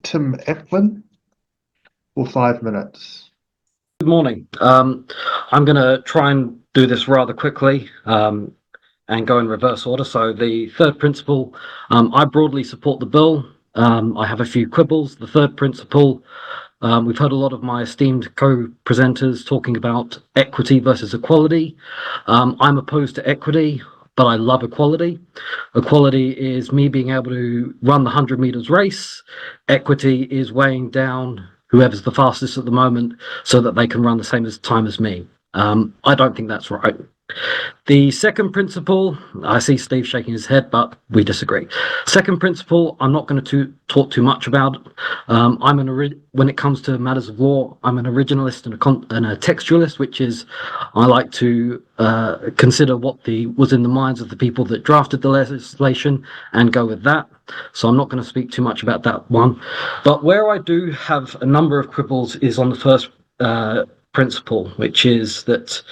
Tim Aplin for 5 minutes. Good morning. I'm going to try and do this rather quickly and go in reverse order. So the third principle, I broadly support the bill. I have a few quibbles. The third principle, we've heard a lot of my esteemed co-presenters talking about equity versus equality. I'm opposed to equity, but I love equality. Equality is me being able to run the 100 meters race. Equity is weighing down whoever's the fastest at the moment so that they can run the same time as me. I don't think that's right. The second principle, I see Steve shaking his head, but we disagree. Second principle, I'm not going to talk too much about. When it comes to matters of law, I'm an originalist and a textualist, which is I like to consider what was in the minds of the people that drafted the legislation and go with that. So I'm not going to speak too much about that one. But where I do have a number of quibbles is on the first principle, which is that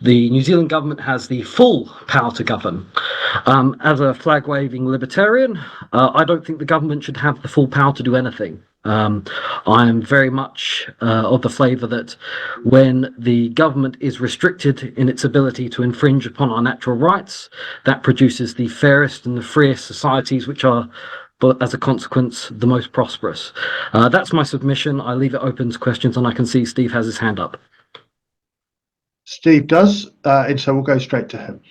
the New Zealand government has the full power to govern. As a flag-waving libertarian, I don't think the government should have the full power to do anything. I am very much of the flavour that when the government is restricted in its ability to infringe upon our natural rights, that produces the fairest and the freest societies, which are, but as a consequence, the most prosperous. That's my submission. I leave it open to questions, and I can see Steve has his hand up. Steve does, and so we'll go straight to him.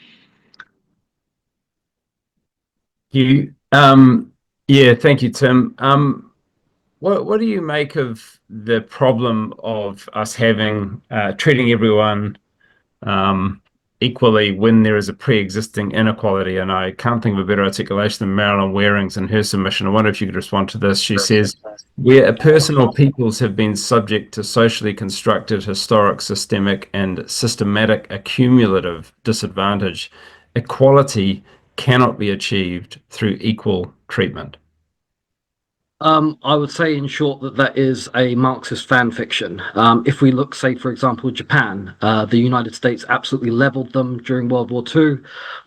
Yeah, thank you, Tim. What do you make of the problem of us having treating everyone equally when there is a pre-existing inequality? And I can't think of a better articulation than Marilyn Waring's in her submission. I wonder if you could respond to this. She says, where a person or peoples have been subject to socially constructed, historic, systemic, and systematic accumulative disadvantage, equality cannot be achieved through equal treatment. I would say, in short, that is a Marxist fan fiction. If we look, say, for example, Japan, the United States absolutely leveled them during World War II,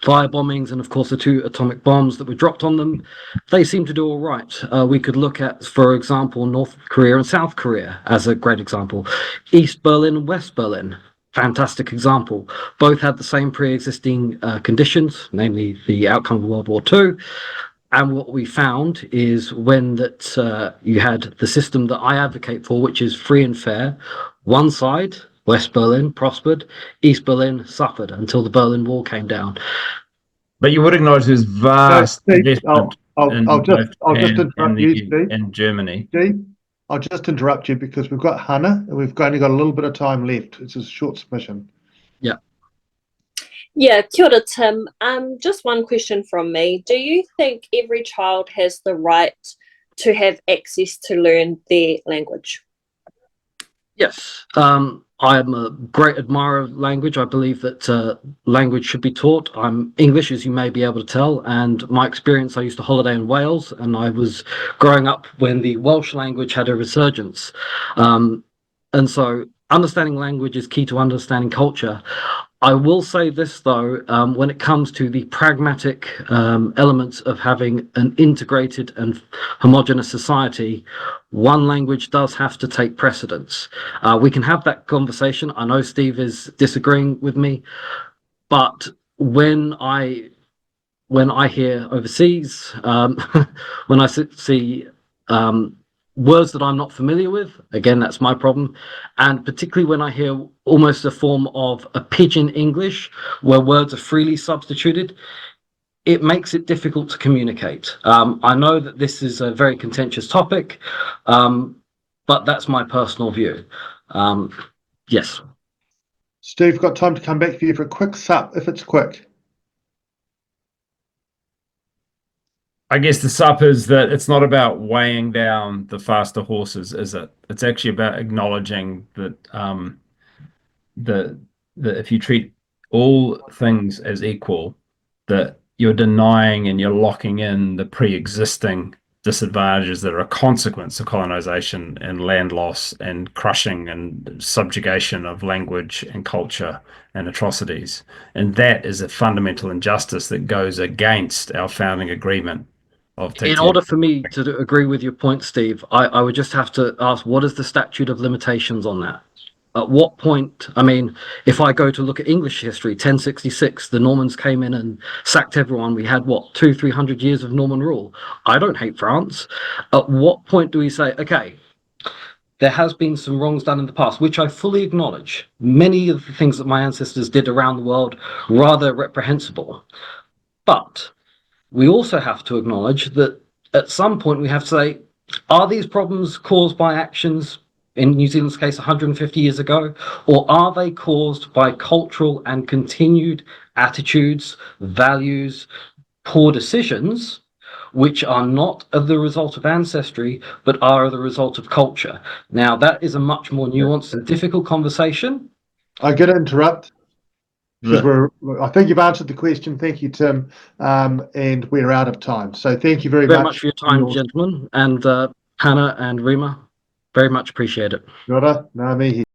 fire bombings, and of course the 2 atomic bombs that were dropped on them. They seem to do all right. We could look at, for example, North Korea and South Korea as a great example. East Berlin and West Berlin. Fantastic example. Both had the same pre-existing conditions, namely the outcome of World War II. And what we found is when you had the system that I advocate for, which is free and fair, one side, West Berlin, prospered, East Berlin suffered until the Berlin Wall came down. But you would acknowledge there's vast investment I'll just interrupt you, Steve. In Germany. Steve, I'll just interrupt you because we've got Hannah and we've only got a little bit of time left. It's a short submission. Yeah. Yeah, kia ora, Tim. Just one question from me. Do you think every child has the right to have access to learn their language? Yes. I am a great admirer of language. I believe that language should be taught. I'm English, as you may be able to tell, and my experience, I used to holiday in Wales, and I was growing up when the Welsh language had a resurgence. And so understanding language is key to understanding culture. I will say this, though, when it comes to the pragmatic elements of having an integrated and homogenous society, one language does have to take precedence. We can have that conversation. I know Steve is disagreeing with me, but when I hear overseas, when I see words that I'm not familiar with, again, that's my problem. And particularly when I hear almost a form of a pidgin English where words are freely substituted, it makes it difficult to communicate. I know that this is a very contentious topic, but that's my personal view. Yes. Steve, got time to come back for you for a quick sup, if it's quick. I guess the sup is that it's not about weighing down the faster horses, is it? It's actually about acknowledging that that if you treat all things as equal, that you're denying and you're locking in the pre-existing disadvantages that are a consequence of colonization and land loss and crushing and subjugation of language and culture and atrocities. And that is a fundamental injustice that goes against our founding agreement of In TTM. order for me to agree with your point, Steve, I would just have to ask, what is the statute of limitations on that? At what point, I mean, if I go to look at English history, 1066, the Normans came in and sacked everyone. We had, what, 200-300 years of Norman rule? I don't hate France. At what point do we say, okay, there has been some wrongs done in the past, which I fully acknowledge. Many of the things that my ancestors did around the world, rather reprehensible. But we also have to acknowledge that at some point we have to say, are these problems caused by actions, in New Zealand's case 150 years ago, or are they caused by cultural and continued attitudes, values, poor decisions, which are not of the result of ancestry, but are the result of culture? Now, that is a much more nuanced and difficult conversation. I'm going to interrupt because Yeah. I think you've answered the question. Thank you, Tim. And we're out of time. So thank you very much For your time, gentlemen, and Hannah and Rima. Very much appreciate it. Kia ora, ngā mihi.